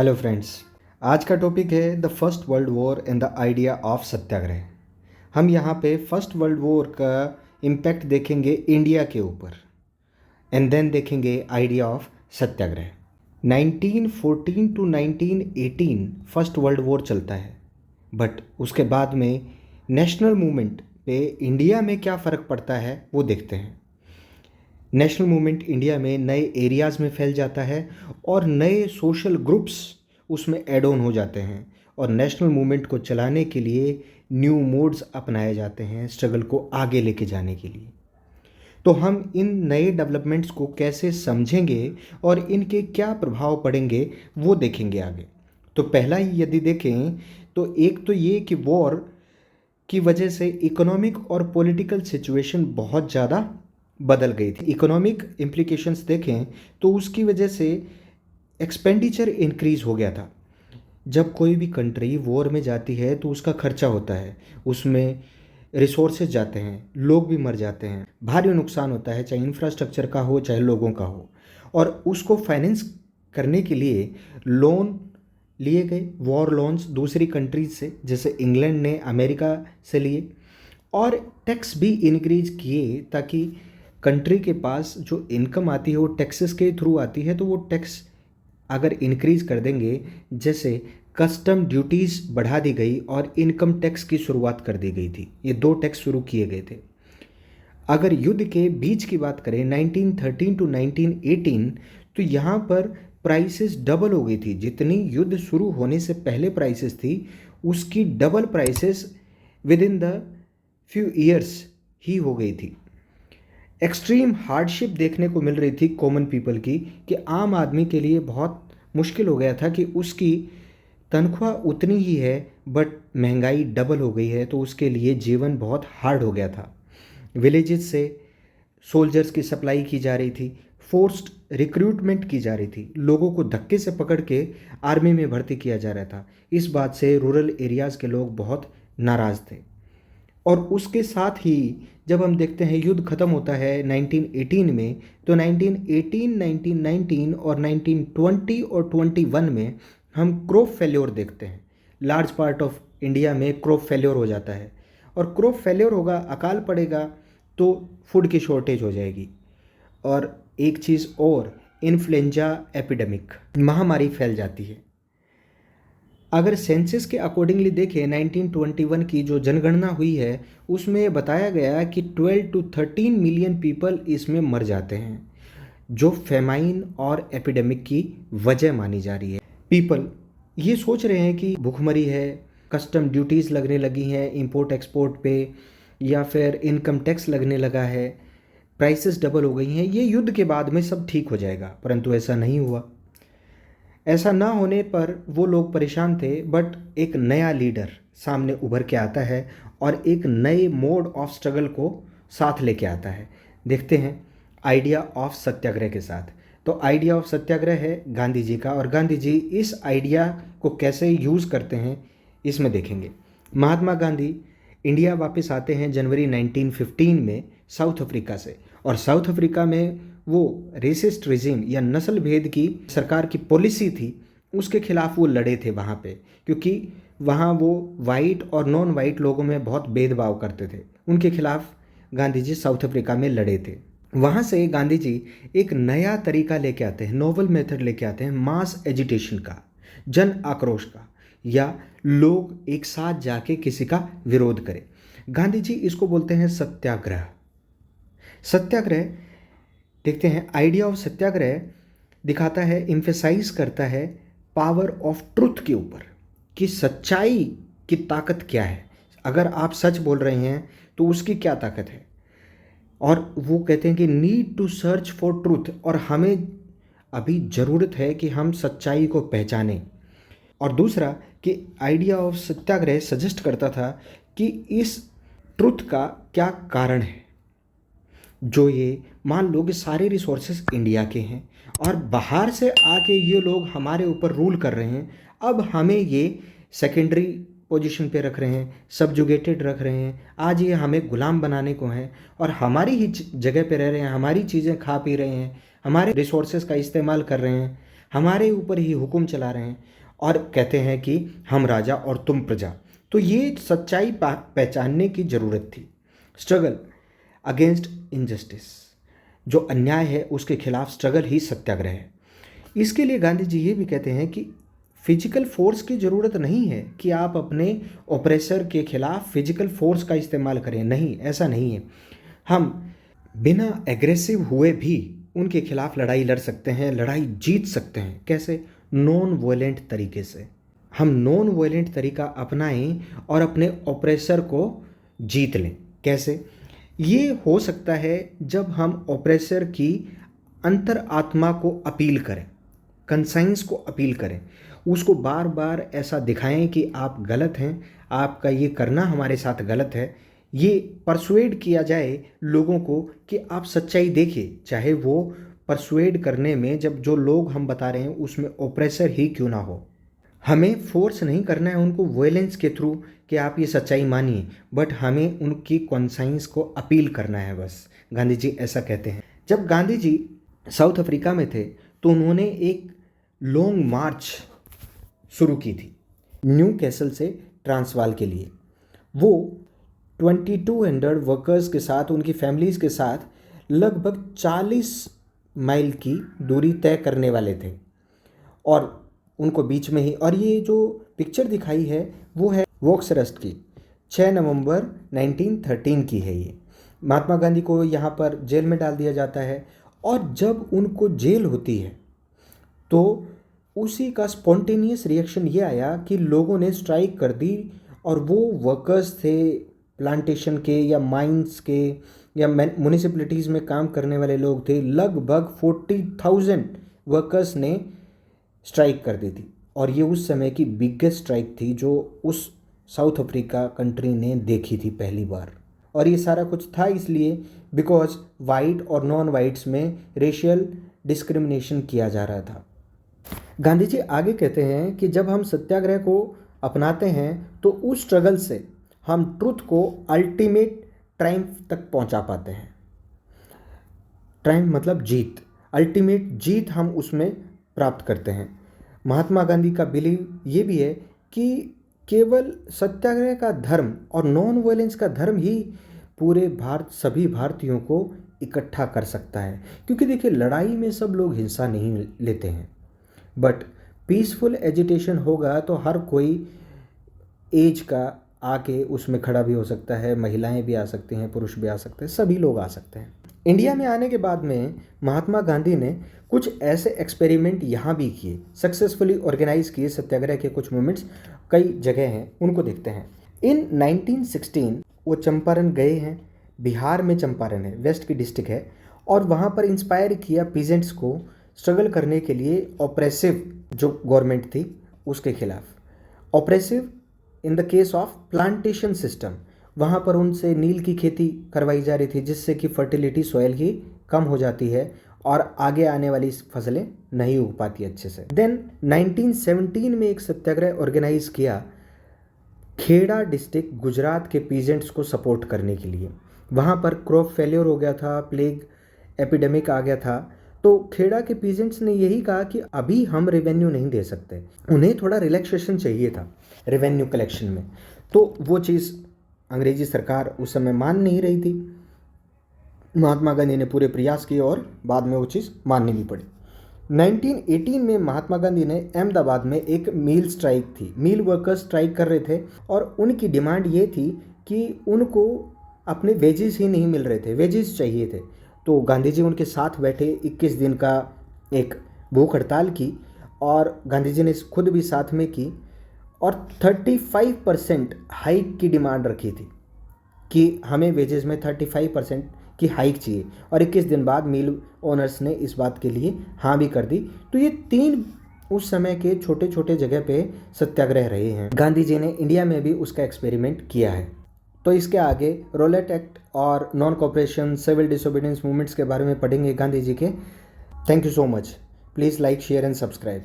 Hello friends. आज का topic है the first world war and the idea of satyagraha. हम यहाँ पे फर्स्ट वर्ल्ड वॉर का इम्पैक्ट देखेंगे इंडिया के ऊपर एंड देन देखेंगे idea of satyagraha. 1914 to 1918 first world war चलता है, बट उसके बाद में नेशनल मूवमेंट पे इंडिया में क्या फ़र्क पड़ता है वो देखते हैं। नेशनल मूवमेंट इंडिया में नए एरियाज़ में फैल जाता है और नए सोशल ग्रुप्स उसमें ऐड ऑन हो जाते हैं और नेशनल मूवमेंट को चलाने के लिए न्यू मोड्स अपनाए जाते हैं स्ट्रगल को आगे लेके जाने के लिए। तो हम इन नए डेवलपमेंट्स को कैसे समझेंगे और इनके क्या प्रभाव पड़ेंगे वो देखेंगे आगे। तो पहला ही यदि देखें तो एक तो ये कि वॉर की वजह से इकोनॉमिक और पॉलिटिकल सिचुएशन बहुत ज़्यादा बदल गई थी। इकोनॉमिक इम्प्लीकेशंस देखें तो उसकी वजह से एक्सपेंडिचर इंक्रीज़ हो गया था। जब कोई भी कंट्री वॉर में जाती है तो उसका खर्चा होता है, उसमें रिसोर्सेज जाते हैं, लोग भी मर जाते हैं, भारी नुकसान होता है, चाहे इंफ्रास्ट्रक्चर का हो चाहे लोगों का हो। और उसको फाइनेंस करने के लिए लोन लिए गए, वॉर लोन्स दूसरी कंट्रीज से, जैसे इंग्लैंड ने अमेरिका से लिए, और टैक्स भी इंक्रीज किए ताकि कंट्री के पास जो इनकम आती है वो टैक्सेस के थ्रू आती है। तो वो टैक्स अगर इंक्रीज़ कर देंगे, जैसे कस्टम ड्यूटीज़ बढ़ा दी गई और इनकम टैक्स की शुरुआत कर दी गई थी, ये दो टैक्स शुरू किए गए थे। अगर युद्ध के बीच की बात करें 1913 टू 1918, तो यहाँ पर प्राइसेस डबल हो गई थी। जितनी युद्ध शुरू होने से पहले प्राइसेस थी उसकी double prices within the few years ही हो गई थी। एक्सट्रीम हार्डशिप देखने को मिल रही थी कॉमन पीपल की, कि आम आदमी के लिए बहुत मुश्किल हो गया था कि उसकी तनख्वाह उतनी ही है बट महंगाई डबल हो गई है, तो उसके लिए जीवन बहुत हार्ड हो गया था। विलेजेस से सोल्जर्स की सप्लाई की जा रही थी, फोर्स्ड रिक्रूटमेंट की जा रही थी, लोगों को धक्के से पकड़ के आर्मी में भर्ती किया जा रहा था। इस बात से रूरल एरियाज़ के लोग बहुत नाराज़ थे। और उसके साथ ही जब हम देखते हैं युद्ध ख़त्म होता है 1918 में, तो 1918, 1919 और 1920 और 21 में हम क्रॉप फेल्योर देखते हैं। लार्ज पार्ट ऑफ इंडिया में क्रॉप फेल्योर हो जाता है, और क्रॉप फेल्योर होगा, अकाल पड़ेगा तो फूड की शॉर्टेज हो जाएगी। और एक चीज़ और, इन्फ्लुएंजा एपिडेमिक, महामारी फैल जाती है। अगर सेंसस के अकॉर्डिंगली देखें 1921 की जो जनगणना हुई है उसमें बताया गया कि 12 टू 13 मिलियन पीपल इसमें मर जाते हैं, जो फेमाइन और एपिडेमिक की वजह मानी जा रही है। पीपल ये सोच रहे हैं कि भूखमरी है, कस्टम ड्यूटीज़ लगने लगी हैं इंपोर्ट एक्सपोर्ट पे, या फिर इनकम टैक्स लगने लगा है, प्राइसेस डबल हो गई हैं, ये युद्ध के बाद में सब ठीक हो जाएगा। परंतु ऐसा नहीं हुआ। ऐसा ना होने पर वो लोग परेशान थे, बट एक नया लीडर सामने उभर के आता है और एक नए मोड ऑफ स्ट्रगल को साथ लेके आता है। देखते हैं आइडिया ऑफ सत्याग्रह के साथ। तो आइडिया ऑफ सत्याग्रह है गांधी जी का, और गांधी जी इस आइडिया को कैसे यूज़ करते हैं इसमें देखेंगे। महात्मा गांधी इंडिया वापस आते हैं जनवरी 1915 में साउथ अफ्रीका से, और साउथ अफ्रीका में वो रेसिस्ट रिजीम या नस्ल भेद की सरकार की पॉलिसी थी, उसके खिलाफ वो लड़े थे वहाँ पे, क्योंकि वहाँ वो वाइट और नॉन वाइट लोगों में बहुत भेदभाव करते थे। उनके खिलाफ गांधी जी साउथ अफ्रीका में लड़े थे। वहाँ से गांधी जी एक नया तरीका लेके आते हैं, नोवल मेथड लेके आते हैं, मास एजिटेशन का, जन आक्रोश का, या लोग एक साथ जाके किसी का विरोध करें। गांधी जी इसको बोलते हैं सत्याग्रह। सत्याग्रह देखते हैं। आइडिया ऑफ सत्याग्रह दिखाता है, इम्फेसाइज करता है पावर ऑफ ट्रुथ के ऊपर, कि सच्चाई की ताकत क्या है। अगर आप सच बोल रहे हैं तो उसकी क्या ताकत है। और वो कहते हैं कि need to search for truth, और हमें अभी ज़रूरत है कि हम सच्चाई को पहचानें। और दूसरा कि आइडिया ऑफ सत्याग्रह सजेस्ट करता था कि इस ट्रुथ का क्या कारण है। जो ये मान लो कि सारे रिसोर्सेज इंडिया के हैं और बाहर से आके ये लोग हमारे ऊपर रूल कर रहे हैं, अब हमें ये सेकेंडरी पोजीशन पे रख रहे हैं, सबजुगेटेड रख रहे हैं, आज ये हमें गुलाम बनाने को हैं, और हमारी ही जगह पे रह रहे हैं, हमारी चीज़ें खा पी रहे हैं, हमारे रिसोर्सेज का इस्तेमाल कर रहे हैं, हमारे ऊपर ही हुक्म चला रहे हैं और कहते हैं कि हम राजा और तुम प्रजा। तो ये सच्चाई पहचानने की ज़रूरत थी। स्ट्रगल अगेंस्ट इनजस्टिस, जो अन्याय है उसके खिलाफ स्ट्रगल ही सत्याग्रह है। इसके लिए गांधी जी ये भी कहते हैं कि फिजिकल फोर्स की ज़रूरत नहीं है कि आप अपने ऑपरेसर के खिलाफ फिजिकल फोर्स का इस्तेमाल करें। नहीं, ऐसा नहीं है। हम बिना एग्रेसिव हुए भी उनके खिलाफ लड़ाई लड़ सकते हैं, लड़ाई जीत सकते हैं। कैसे? नॉन वायलेंट तरीके से। हम नॉन वायलेंट तरीका अपनाएं और अपने ऑपरेसर को जीत लें। कैसे? ये हो सकता है जब हम ऑपरेसर की अंतरात्मा को अपील करें, कंसाइंस को अपील करें, उसको बार बार ऐसा दिखाएं कि आप गलत हैं, आपका ये करना हमारे साथ गलत है। ये परसुएड किया जाए लोगों को कि आप सच्चाई देखिए, चाहे वो परसुएड करने में जब जो लोग हम बता रहे हैं उसमें ऑपरेसर ही क्यों ना हो। हमें फोर्स नहीं करना है उनको वायलेंस के थ्रू कि आप ये सच्चाई मानिए, बट हमें उनकी कॉन्साइंस को अपील करना है बस। गांधी जी ऐसा कहते हैं। जब गांधी जी साउथ अफ्रीका में थे तो उन्होंने एक लॉन्ग मार्च शुरू की थी न्यू कैसल से ट्रांसवाल के लिए। वो 2200 वर्कर्स के साथ, उनकी फैमिलीज़ के साथ लगभग 40 माइल की दूरी तय करने वाले थे और उनको बीच में ही, और ये जो पिक्चर दिखाई है वो है वॉक्सरस्ट की, 6 नवंबर 1913 की है ये। महात्मा गांधी को यहाँ पर जेल में डाल दिया जाता है और जब उनको जेल होती है तो उसी का स्पॉन्टेनियस रिएक्शन ये आया कि लोगों ने स्ट्राइक कर दी और वो वर्कर्स थे प्लांटेशन के या माइंस के या म्यूनिसिपैलिटीज़ में काम करने वाले लोग थे। लगभग 40,000 वर्कर्स ने स्ट्राइक कर दी थी और ये उस समय की बिगेस्ट स्ट्राइक थी जो उस साउथ अफ्रीका कंट्री ने देखी थी पहली बार। और ये सारा कुछ था इसलिए बिकॉज वाइट और नॉन वाइट्स में रेशियल डिस्क्रिमिनेशन किया जा रहा था। गांधी जी आगे कहते हैं कि जब हम सत्याग्रह को अपनाते हैं तो उस स्ट्रगल से हम ट्रुथ को अल्टीमेट ट्रायम्फ तक पहुंचा पाते हैं। ट्रायम्फ मतलब जीत, अल्टीमेट जीत हम उसमें प्राप्त करते हैं। महात्मा गांधी का बिलीव ये भी है कि केवल सत्याग्रह का धर्म और नॉन वायलेंस का धर्म ही पूरे सभी भारतीयों को इकट्ठा कर सकता है। क्योंकि देखिए, लड़ाई में सब लोग हिंसा नहीं लेते हैं, बट पीसफुल एजिटेशन होगा तो हर कोई एज का आके उसमें खड़ा भी हो सकता है, महिलाएं भी आ सकती हैं, पुरुष भी आ सकते हैं, सभी लोग आ सकते हैं। इंडिया में आने के बाद में महात्मा गांधी ने कुछ ऐसे एक्सपेरिमेंट यहाँ भी किए, सक्सेसफुली ऑर्गेनाइज किए सत्याग्रह के कुछ मूवमेंट्स कई जगह हैं, उनको देखते हैं। इन 1916 वो चंपारण गए हैं, बिहार में चंपारण है, वेस्ट की डिस्ट्रिक्ट है, और वहाँ पर इंस्पायर किया पीजेंट्स को स्ट्रगल करने के लिए ऑपरेसिव जो गवर्नमेंट थी उसके खिलाफ। Oppressive in the case of plantation system, वहाँ पर उनसे नील की खेती करवाई जा रही थी जिससे कि फर्टिलिटी सॉइल की कम हो जाती है और आगे आने वाली फसलें नहीं उग पाती अच्छे से। देन 1917 में एक सत्याग्रह ऑर्गेनाइज किया खेड़ा डिस्ट्रिक्ट गुजरात के पीजेंट्स को सपोर्ट करने के लिए। वहाँ पर क्रॉप फेलियर हो गया था, प्लेग एपिडेमिक आ गया था, तो खेड़ा के पीजेंट्स ने यही कहा कि अभी हम रेवेन्यू नहीं दे सकते, उन्हें थोड़ा रिलैक्सेशन चाहिए था रेवेन्यू कलेक्शन में। तो वो चीज़ अंग्रेजी सरकार उस समय मान नहीं रही थी। महात्मा गांधी ने पूरे प्रयास किए और बाद में वो चीज़ माननी भी पड़ी। 1918 में महात्मा गांधी ने अहमदाबाद में एक मील स्ट्राइक थी, मील वर्कर्स स्ट्राइक कर रहे थे और उनकी डिमांड ये थी कि उनको अपने वेजेस ही नहीं मिल रहे थे, वेजेस चाहिए थे। तो गांधी जी उनके साथ बैठे, 21 दिन का एक भूख हड़ताल की और गांधी जी ने खुद भी साथ में की और 35% हाइक की डिमांड रखी थी कि हमें वेजेस में 35% की हाइक चाहिए, और 21 दिन बाद मिल ओनर्स ने इस बात के लिए हाँ भी कर दी। तो ये 3 उस समय के छोटे छोटे जगह पे सत्याग्रह रहे हैं। गांधी जी ने इंडिया में भी उसका एक्सपेरिमेंट किया है। तो इसके आगे रोलेट एक्ट और non cooperation, civil disobedience movements के बारे में पढ़ेंगे गांधी जी के। Thank you so much. Please like, share and subscribe.